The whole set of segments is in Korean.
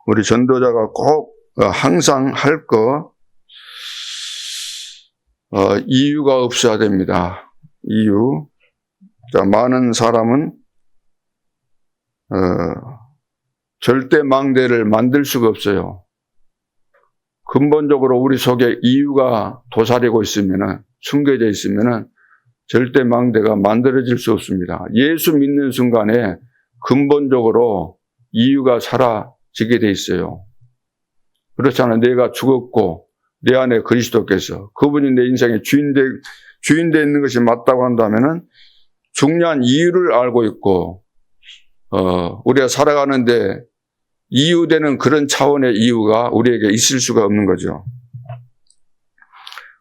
우리 전도자가 꼭 항상 할 이유가 없어야 됩니다. 이유. 자, 많은 사람은 절대 망대를 만들 수가 없어요. 근본적으로 우리 속에 이유가 도사리고 있으면은, 숨겨져 있으면은 절대 망대가 만들어질 수 없습니다. 예수 믿는 순간에 근본적으로 이유가 사라지게 돼 있어요. 그렇잖아요. 내가 죽었고 내 안에 그리스도께서, 그분이 내 인생의 주인 되 있는 것이 맞다고 한다면은 중요한 이유를 알고 있고, 우리가 살아가는데 이유되는 그런 차원의 이유가 우리에게 있을 수가 없는 거죠.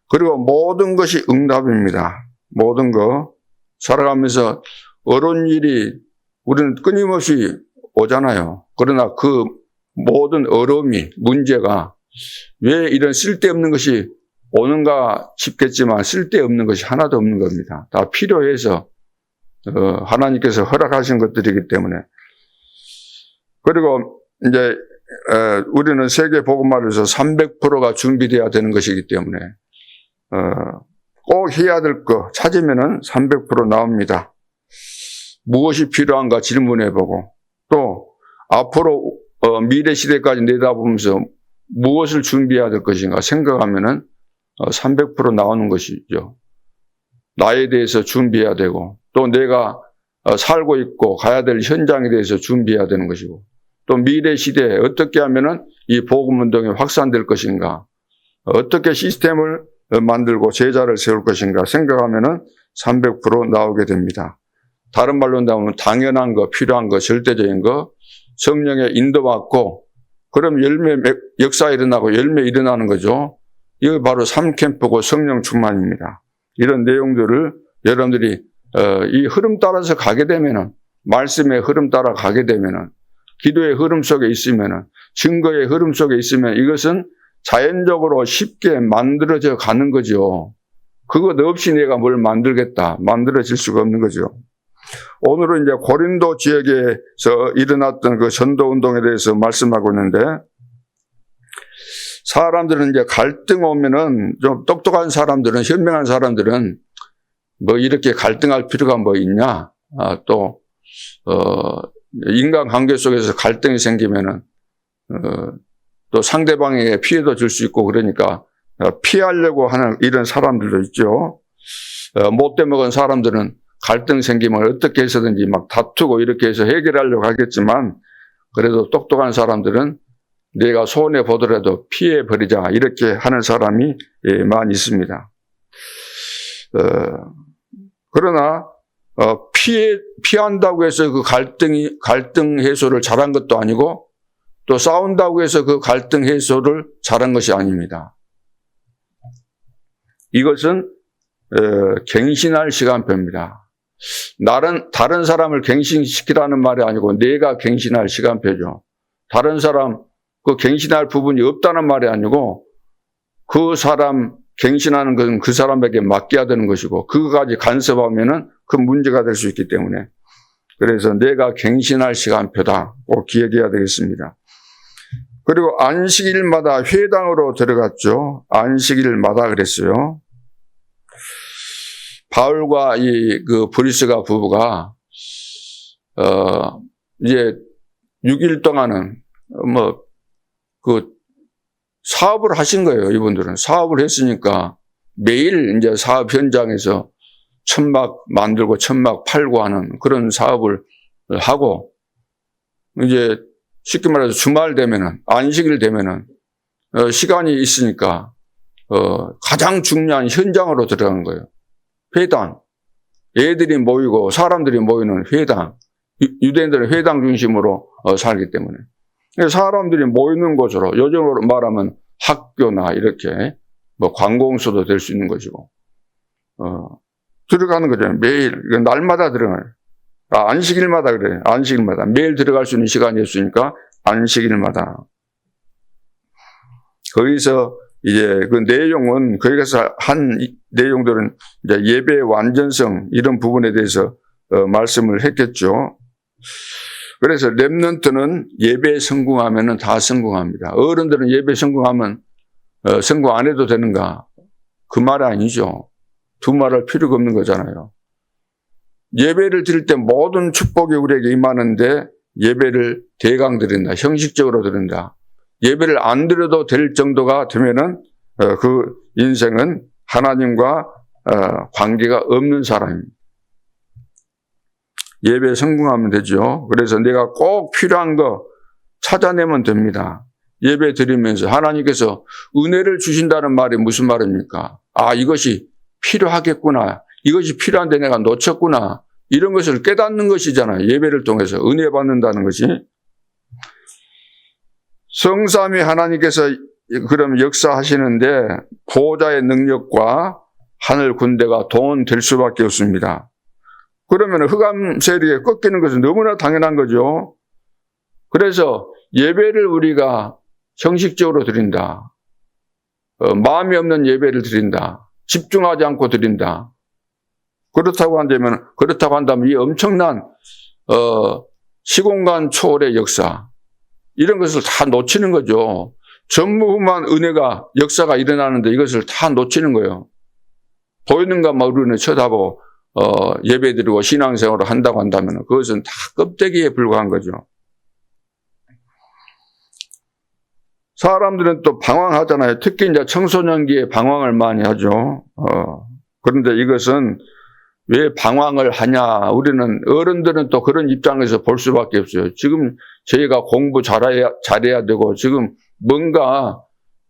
그리고 모든 것이 응답입니다. 모든 거 살아가면서 어려운 일이 우리는 끊임없이 오잖아요. 그러나 그 모든 어려움이, 문제가 왜 이런 쓸데없는 것이 오는가 싶겠지만 쓸데없는 것이 하나도 없는 겁니다. 다 필요해서 하나님께서 허락하신 것들이기 때문에. 그리고 이제 우리는 세계 복음화에서 300%가 준비되어야 되는 것이기 때문에 꼭 해야 될 거 찾으면은 300% 나옵니다. 무엇이 필요한가 질문해보고, 또 앞으로 미래 시대까지 내다보면서 무엇을 준비해야 될 것인가 생각하면은 300% 나오는 것이죠. 나에 대해서 준비해야 되고, 또 내가 살고 있고 가야 될 현장에 대해서 준비해야 되는 것이고, 또 미래 시대에 어떻게 하면은 이 복음 운동이 확산될 것인가, 어떻게 시스템을 만들고 제자를 세울 것인가 생각하면은 300% 나오게 됩니다. 다른 말로 한다면 당연한 거, 필요한 거, 절대적인 거, 성령의 인도받고, 그럼 역사 일어나고 열매 일어나는 거죠. 이거 바로 3캠프고 성령 충만입니다. 이런 내용들을 여러분들이 이 흐름 따라서 가게 되면은, 말씀의 흐름 따라 가게 되면은, 기도의 흐름 속에 있으면은, 증거의 흐름 속에 있으면 이것은 자연적으로 쉽게 만들어져 가는 거죠. 그것 없이 내가 뭘 만들겠다, 만들어질 수가 없는 거죠. 오늘은 이제 고린도 지역에서 일어났던 그 전도 운동에 대해서 말씀하고 있는데, 사람들은 이제 갈등 오면은, 좀 똑똑한 사람들은, 현명한 사람들은 뭐 이렇게 갈등할 필요가 뭐 있냐, 인간관계 속에서 갈등이 생기면은 또 상대방에게 피해도 줄 수 있고, 그러니까 피하려고 하는 이런 사람들도 있죠. 못돼 먹은 사람들은 갈등 생기면 어떻게 해서든지 막 다투고 이렇게 해서 해결하려고 하겠지만, 그래도 똑똑한 사람들은 내가 손해 보더라도 피해 버리자 이렇게 하는 사람이 많이 있습니다. 그러나 피한다고 해서 그 갈등 해소를 잘한 것도 아니고, 또 싸운다고 해서 그 갈등 해소를 잘한 것이 아닙니다. 이것은 갱신할 시간표입니다. 다른 사람을 갱신시키라는 말이 아니고 내가 갱신할 시간표죠. 다른 사람 그 갱신할 부분이 없다는 말이 아니고, 그 사람 갱신하는 것은 그 사람에게 맡겨야 되는 것이고, 그거까지 간섭하면은 그 문제가 될 수 있기 때문에, 그래서 내가 갱신할 시간표다 꼭 기억해야 되겠습니다. 그리고 안식일마다 회당으로 들어갔죠. 안식일마다 그랬어요. 바울과 그 브리스가 부부가 이제 6일 동안은 사업을 하신 거예요. 이분들은 사업을 했으니까 매일 이제 사업 현장에서 천막 만들고 천막 팔고 하는 그런 사업을 하고, 이제 쉽게 말해서 주말 되면은, 안식일 되면은 시간이 있으니까 가장 중요한 현장으로 들어간 거예요. 회당. 애들이 모이고 사람들이 모이는 회당. 유대인들은 회당 중심으로 살기 때문에 사람들이 모이는 곳으로, 요즘으로 말하면 학교나 이렇게 뭐 관공서도 될 수 있는 것이고, 들어가는 거죠. 매일, 날마다 들어가요. 안식일마다 그래요. 안식일마다. 매일 들어갈 수 있는 시간이 있으니까 안식일마다. 거기서 이제 그 내용은, 거기서 한 내용들은 이제 예배의 완전성, 이런 부분에 대해서 말씀을 했겠죠. 그래서 렘넌트는 예배에 성공하면 다 성공합니다. 어른들은 예배 성공하면 성공 안 해도 되는가? 그 말 아니죠. 두 말할 필요가 없는 거잖아요. 예배를 드릴 때 모든 축복이 우리에게 임하는데 예배를 대강 드린다. 형식적으로 드린다. 예배를 안 드려도 될 정도가 되면은 그 인생은 하나님과 관계가 없는 사람입니다. 예배에 성공하면 되죠. 그래서 내가 꼭 필요한 거 찾아내면 됩니다. 예배 드리면서 하나님께서 은혜를 주신다는 말이 무슨 말입니까? 아, 이것이 필요하겠구나. 이것이 필요한데 내가 놓쳤구나. 이런 것을 깨닫는 것이잖아요. 예배를 통해서 은혜 받는다는 것이. 성삼위 하나님께서 그럼 역사하시는데 보호자의 능력과 하늘 군대가 동원될 수밖에 없습니다. 그러면 흑암 세력에 꺾이는 것은 너무나 당연한 거죠. 그래서 예배를 우리가 형식적으로 드린다. 마음이 없는 예배를 드린다. 집중하지 않고 드린다. 그렇다고 한다면 이 엄청난 시공간 초월의 역사, 이런 것을 다 놓치는 거죠. 전무후무한 은혜가, 역사가 일어나는데 이것을 다 놓치는 거예요. 보이는 것만 우리는 쳐다보고 예배드리고 신앙생활을 한다고 한다면 그것은 다 껍데기에 불과한 거죠. 사람들은 또 방황하잖아요. 특히 이제 청소년기에 방황을 많이 하죠. 그런데 이것은 왜 방황을 하냐? 우리는 어른들은 또 그런 입장에서 볼 수밖에 없어요. 지금 저희가 공부 잘해야 되고 지금 뭔가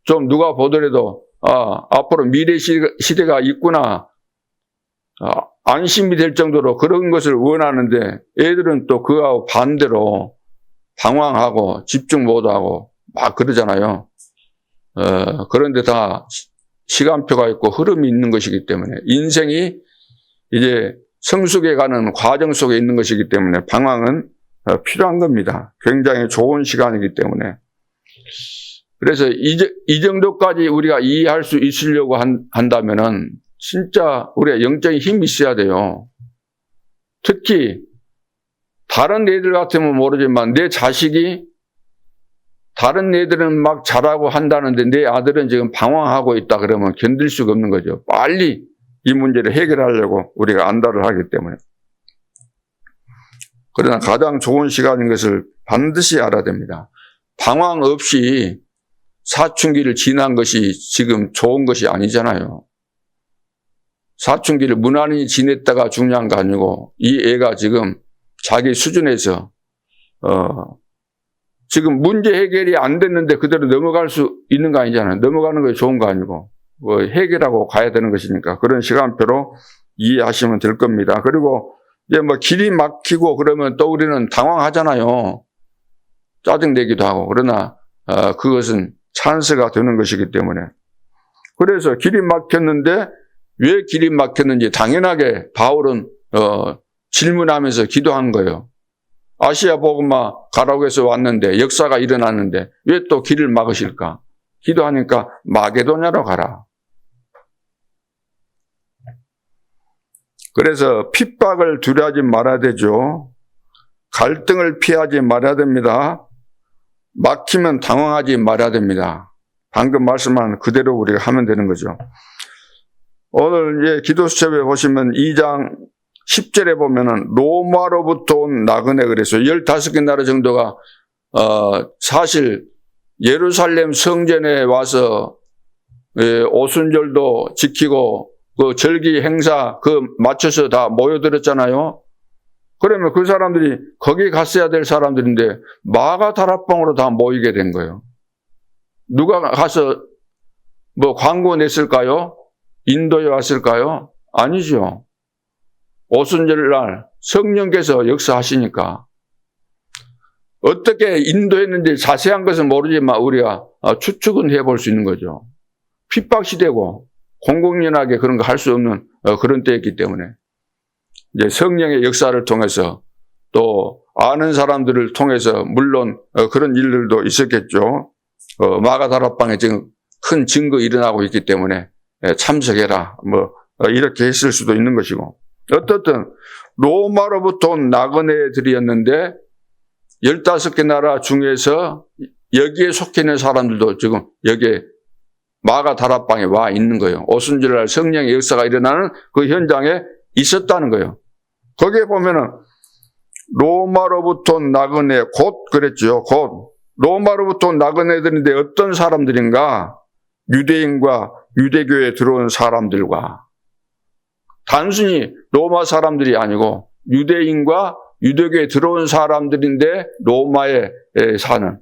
좀 누가 보더라도 앞으로 미래 시대가 있구나. 안심이 될 정도로 그런 것을 원하는데 애들은 또 그거하고 반대로 방황하고 집중 못하고 막 그러잖아요. 그런데 다 시간표가 있고 흐름이 있는 것이기 때문에 인생이 이제 성숙해 가는 과정 속에 있는 것이기 때문에 방황은 필요한 겁니다. 굉장히 좋은 시간이기 때문에. 그래서 이 정도까지 우리가 이해할 수 있으려고 한다면은 진짜 우리가 영적인 힘이 있어야 돼요. 특히 다른 애들 같으면 모르지만 내 자식이 다른 애들은 막 잘하고 한다는데 내 아들은 지금 방황하고 있다 그러면 견딜 수가 없는 거죠. 빨리 이 문제를 해결하려고 우리가 안달을 하기 때문에. 그러나 가장 좋은 시간인 것을 반드시 알아야 됩니다. 방황 없이 사춘기를 지난 것이 지금 좋은 것이 아니잖아요. 사춘기를 무난히 지냈다가 중요한 거 아니고 이 애가 지금 자기 수준에서 지금 문제 해결이 안 됐는데 그대로 넘어갈 수 있는 거 아니잖아요. 넘어가는 것이 좋은 거 아니고 해결하고 가야 되는 것이니까 그런 시간표로 이해하시면 될 겁니다. 그리고 이제 길이 막히고 그러면 또 우리는 당황하잖아요. 짜증내기도 하고. 그러나 그것은 찬스가 되는 것이기 때문에. 그래서 길이 막혔는데 왜 길이 막혔는지 당연하게 바울은 질문하면서 기도한 거예요. 아시아 복음화 가라고 해서 왔는데 역사가 일어났는데 왜 또 길을 막으실까? 기도하니까 마게도냐로 가라. 그래서 핍박을 두려워하지 말아야 되죠. 갈등을 피하지 말아야 됩니다. 막히면 당황하지 말아야 됩니다. 방금 말씀한 그대로 우리가 하면 되는 거죠. 오늘 기도 수첩에 보시면 2장 10절에 보면은 로마로부터 온 나그네 그래서 15개 나라 정도가 사실 예루살렘 성전에 와서 오순절도 지키고 그 절기 행사 맞춰서 다 모여들었잖아요. 그러면 그 사람들이 거기 갔어야 될 사람들인데 마가다락방으로 다 모이게 된 거예요. 누가 가서 광고 냈을까요? 인도에 왔을까요? 아니죠. 오순절날 성령께서 역사하시니까 어떻게 인도했는지 자세한 것은 모르지만 우리가 추측은 해볼 수 있는 거죠. 핍박시대고 공공연하게 그런 거 할 수 없는 그런 때였기 때문에 이제 성령의 역사를 통해서 또 아는 사람들을 통해서 물론 그런 일들도 있었겠죠. 마가다락방에 지금 큰 증거 일어나고 있기 때문에 참석해라 이렇게 했을 수도 있는 것이고 어떻든 로마로부터 온 나그네들이었는데 15개 나라 중에서 여기에 속해 있는 사람들도 지금 여기에 마가 다락방에 와 있는 거예요. 오순절날 성령의 역사가 일어나는 그 현장에 있었다는 거예요. 거기에 보면은 로마로부터 나그네 곧 그랬죠. 곧 로마로부터 나그네들인데 어떤 사람들인가? 유대인과 유대교에 들어온 사람들과 단순히 로마 사람들이 아니고 유대인과 유대교에 들어온 사람들인데 로마에 사는.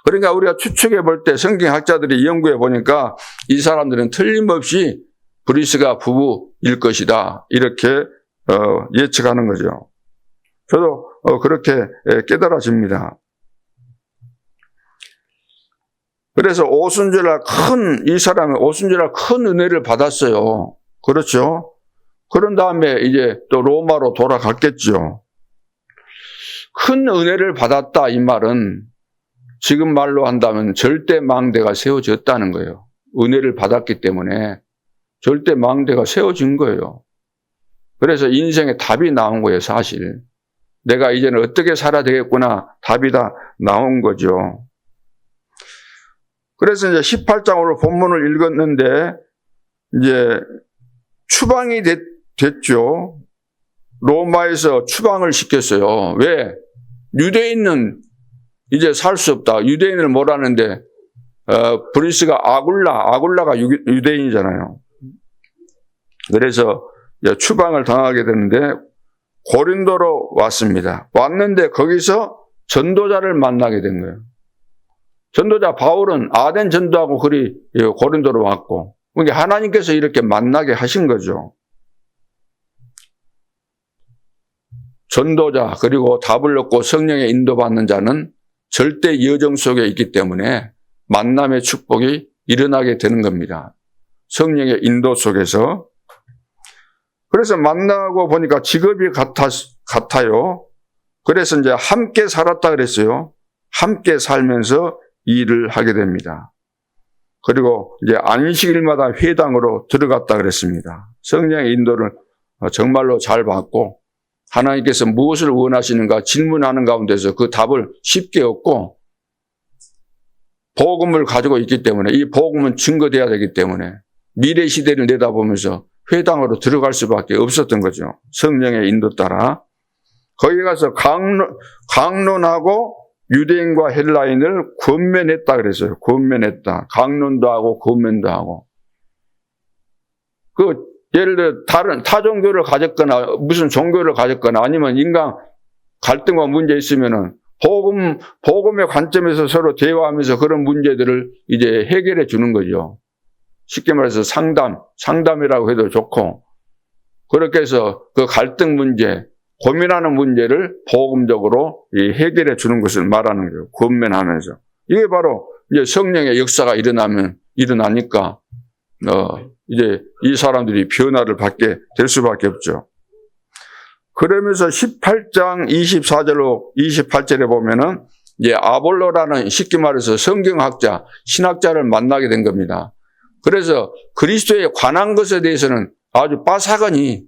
그러니까 우리가 추측해 볼 때 성경학자들이 연구해 보니까 이 사람들은 틀림없이 브리스가 부부일 것이다. 이렇게 예측하는 거죠. 저도 그렇게 깨달아집니다. 그래서 오순절날 이 사람은 오순절날 큰 은혜를 받았어요. 그렇죠? 그런 다음에 이제 또 로마로 돌아갔겠죠. 큰 은혜를 받았다 이 말은 지금 말로 한다면 절대 망대가 세워졌다는 거예요. 은혜를 받았기 때문에 절대 망대가 세워진 거예요. 그래서 인생에 답이 나온 거예요, 사실. 내가 이제는 어떻게 살아야 되겠구나. 답이 다 나온 거죠. 그래서 이제 18장으로 본문을 읽었는데, 이제 추방이 됐죠. 로마에서 추방을 시켰어요. 왜? 유대인은 이제 살 수 없다. 유대인을 몰았는데, 브리스가 아굴라가 유대인이잖아요. 그래서 추방을 당하게 되는데, 고린도로 왔습니다. 왔는데 거기서 전도자를 만나게 된 거예요. 전도자 바울은 아덴 전도하고 그리 고린도로 왔고, 그러니까 하나님께서 이렇게 만나게 하신 거죠. 전도자 그리고 답을 얻고 성령에 인도받는 자는 절대 여정 속에 있기 때문에 만남의 축복이 일어나게 되는 겁니다. 성령의 인도 속에서. 그래서 만나고 보니까 직업이 같아요. 그래서 이제 함께 살았다 그랬어요. 함께 살면서 일을 하게 됩니다. 그리고 이제 안식일마다 회당으로 들어갔다 그랬습니다. 성령의 인도를 정말로 잘 받고 하나님께서 무엇을 원하시는가 질문하는 가운데서 그 답을 쉽게 얻고 복음을 가지고 있기 때문에 이 복음은 증거돼야 되기 때문에 미래 시대를 내다보면서 회당으로 들어갈 수밖에 없었던 거죠. 성령의 인도 따라. 거기 가서 강론하고 유대인과 헬라인을 권면했다 그랬어요. 권면했다. 강론도 하고 권면도 하고. 예를 들어 다른 타종교를 가졌거나 무슨 종교를 가졌거나 아니면 인간 갈등과 문제 있으면은 복음의 관점에서 서로 대화하면서 그런 문제들을 이제 해결해 주는 거죠. 쉽게 말해서 상담이라고 해도 좋고, 그렇게 해서 그 갈등 문제, 고민하는 문제를 복음적으로 해결해 주는 것을 말하는 거예요. 권면하면서. 이게 바로 이제 성령의 역사가 일어나니까, 이제 이 사람들이 변화를 받게 될 수밖에 없죠. 그러면서 18장 24절로 28절에 보면은 이제 아볼로라는 쉽게 말해서 성경학자, 신학자를 만나게 된 겁니다. 그래서 그리스도에 관한 것에 대해서는 아주 빠삭하니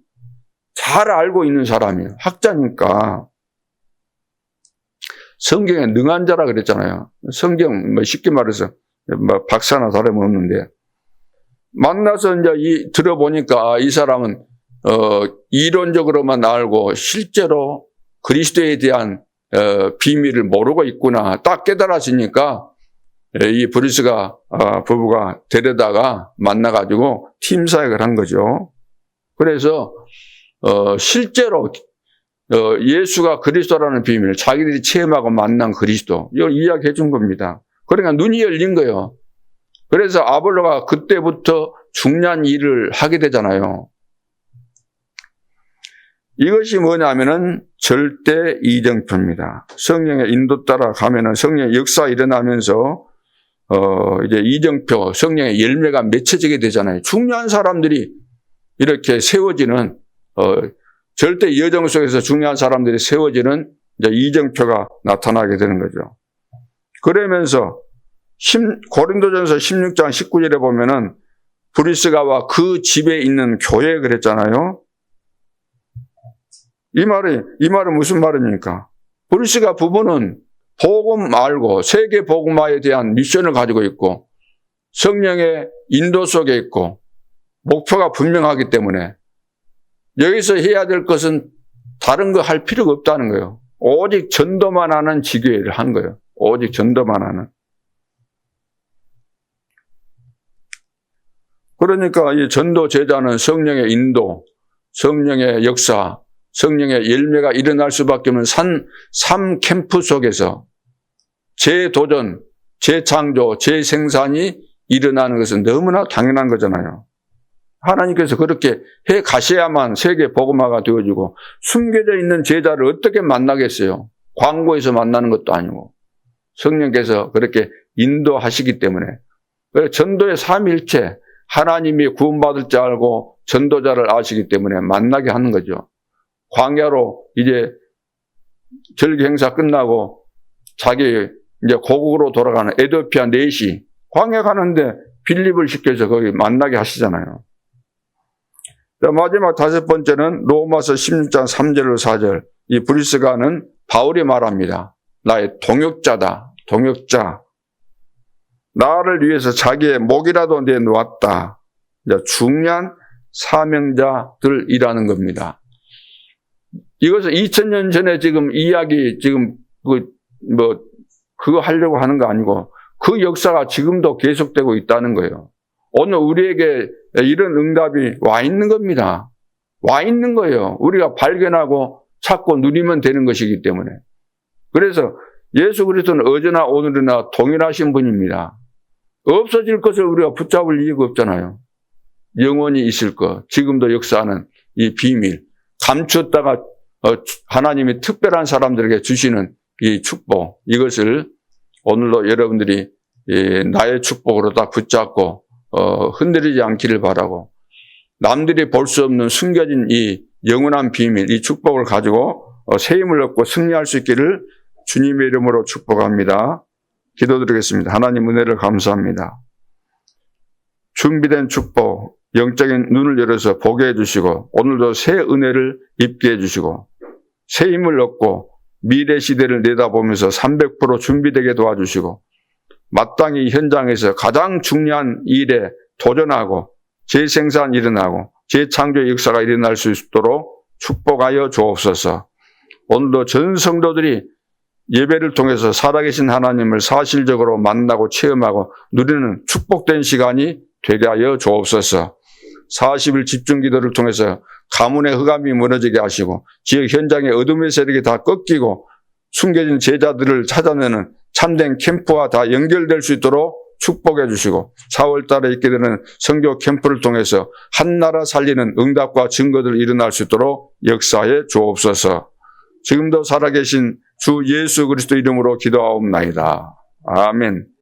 잘 알고 있는 사람이에요. 학자니까. 성경에 능한 자라 그랬잖아요. 성경 쉽게 말해서 박사나 다름없는데 만나서 이제 들어보니까 이 사람은 이론적으로만 알고 실제로 그리스도에 대한 비밀을 모르고 있구나 딱 깨달아지니까 이 브리스가 부부가 데려다가 만나가지고 팀 사역을 한 거죠. 그래서 실제로 예수가 그리스도라는 비밀을 자기들이 체험하고 만난 그리스도 이걸 이야기해 준 겁니다. 그러니까 눈이 열린 거예요. 그래서 아볼로가 그때부터 중요한 일을 하게 되잖아요. 이것이 뭐냐면은 절대 이정표입니다. 성령의 인도 따라 가면은 성령의 역사 일어나면서 이제 이정표, 성령의 열매가 맺혀지게 되잖아요. 중요한 사람들이 이렇게 세워지는 절대 여정 속에서 중요한 사람들이 세워지는 이제 이정표가 나타나게 되는 거죠. 그러면서 고린도전서 16장 19절에 보면은 브리스가와 그 집에 있는 교회 그랬잖아요. 이 말은 무슨 말입니까? 브루스가 부부는 복음 알고 세계 복음화에 대한 미션을 가지고 있고 성령의 인도 속에 있고 목표가 분명하기 때문에 여기서 해야 될 것은 다른 거 할 필요가 없다는 거예요. 오직 전도만 하는 지교회를 한 거예요. 오직 전도만 하는. 그러니까 이 전도 제자는 성령의 인도, 성령의 역사, 성령의 열매가 일어날 수밖에 없는 삶 캠프 속에서 재도전, 재창조, 재생산이 일어나는 것은 너무나 당연한 거잖아요. 하나님께서 그렇게 해 가셔야만 세계 복음화가 되어지고 숨겨져 있는 제자를 어떻게 만나겠어요? 광고에서 만나는 것도 아니고 성령께서 그렇게 인도하시기 때문에 전도의 삼위일체 하나님이 구원받을 줄 알고 전도자를 아시기 때문에 만나게 하는 거죠. 광야로 이제 절기 행사 끝나고 자기 이제 고국으로 돌아가는 에티오피아 넷이 광야 가는데 빌립을 시켜서 거기 만나게 하시잖아요. 마지막 다섯 번째는 로마서 16장 3절로 4절. 이 브리스가는 바울이 말합니다. 나의 동역자다. 동역자. 나를 위해서 자기의 목이라도 내놓았다. 중요한 사명자들이라는 겁니다. 이것은 2000년 전에 지금 이야기 지금 그거 하려고 하는 거 아니고 그 역사가 지금도 계속되고 있다는 거예요. 오늘 우리에게 이런 응답이 와 있는 겁니다. 와 있는 거예요. 우리가 발견하고 찾고 누리면 되는 것이기 때문에. 그래서 예수 그리스도는 어제나 오늘이나 동일하신 분입니다. 없어질 것을 우리가 붙잡을 이유가 없잖아요. 영원히 있을 것, 지금도 역사하는 이 비밀, 감추었다가 하나님이 특별한 사람들에게 주시는 이 축복, 이것을 오늘도 여러분들이 나의 축복으로 딱 붙잡고 흔들리지 않기를 바라고 남들이 볼 수 없는 숨겨진 이 영원한 비밀, 이 축복을 가지고 새 힘을 얻고 승리할 수 있기를 주님의 이름으로 축복합니다. 기도드리겠습니다. 하나님 은혜를 감사합니다. 준비된 축복, 영적인 눈을 열어서 보게 해주시고 오늘도 새 은혜를 입게 해주시고 새 힘을 얻고 미래 시대를 내다보면서 300% 준비되게 도와주시고 마땅히 현장에서 가장 중요한 일에 도전하고 재생산 일어나고 재창조 역사가 일어날 수 있도록 축복하여 주옵소서. 오늘도 전 성도들이 예배를 통해서 살아계신 하나님을 사실적으로 만나고 체험하고 누리는 축복된 시간이 되게 하여 주옵소서. 40일 집중기도를 통해서 가문의 흑암이 무너지게 하시고 지역 현장의 어둠의 세력이 다 꺾이고 숨겨진 제자들을 찾아내는 참된 캠프와 다 연결될 수 있도록 축복해 주시고 4월 달에 있게 되는 선교 캠프를 통해서 한 나라 살리는 응답과 증거들이 일어날 수 있도록 역사해 주옵소서. 지금도 살아계신 주 예수 그리스도 이름으로 기도하옵나이다. 아멘.